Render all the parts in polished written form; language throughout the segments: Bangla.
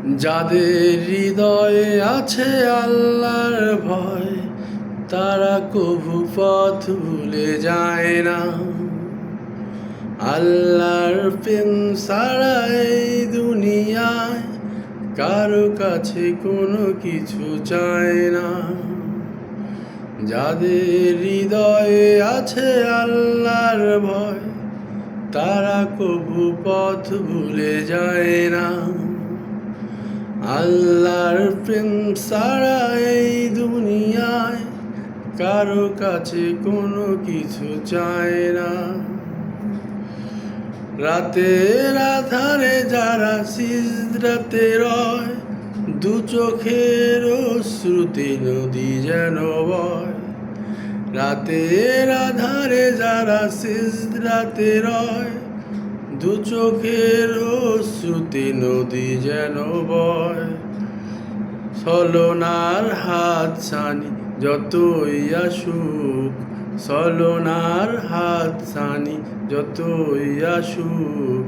যাদের হৃদয়ে আছে আল্লাহর ভয়, তারা কভু পথ ভুলে যায় না। আল্লাহর প্রেম ছাড়া এই দুনিয়ায় কারো কাছে কোনো কিছু চায় না। যাদের হৃদয়ে আছে আল্লাহর ভয়, তারা কভু পথ ভুলে যায় না। আল্লাহর প্রেম ছাড়া এই দুনিয়ায় কারো কাছে কোনো কিছু চায় না। রাতের আধারে যারা সিজদাতে রয়, দু চোখের অশ্রুতে নদী যেন বয়। রাতের আধারে যারা সিজদাতে রয়, দু চোখের অশ্রুতে নদী যেন বয়। ছলনার হাত ছানি যতই আসুক, ছলনার হাত ছানি যতই আসুক,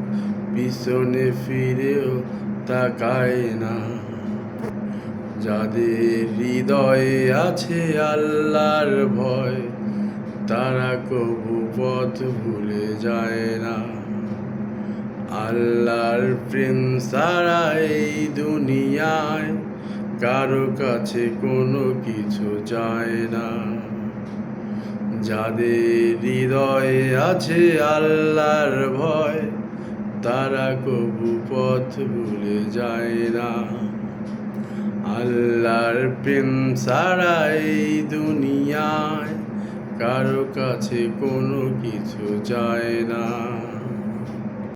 পিছনে ফিরেও তাকায় না। যাদের হৃদয়ে আছে আল্লাহর ভয়, তারা কভু পথ ভুলে যায় না। আল্লাহর প্রেম ছাড়া এই দুনিয়ায় কারো কাছে কোনো কিছু চায় না। যাদের হৃদয়ে আছে আল্লাহর ভয়, তারা কভু পথ ভুলে যায় না। আল্লাহর প্রেম ছাড়া এই দুনিয়ায় কারো কাছে কোনো কিছু চায় না।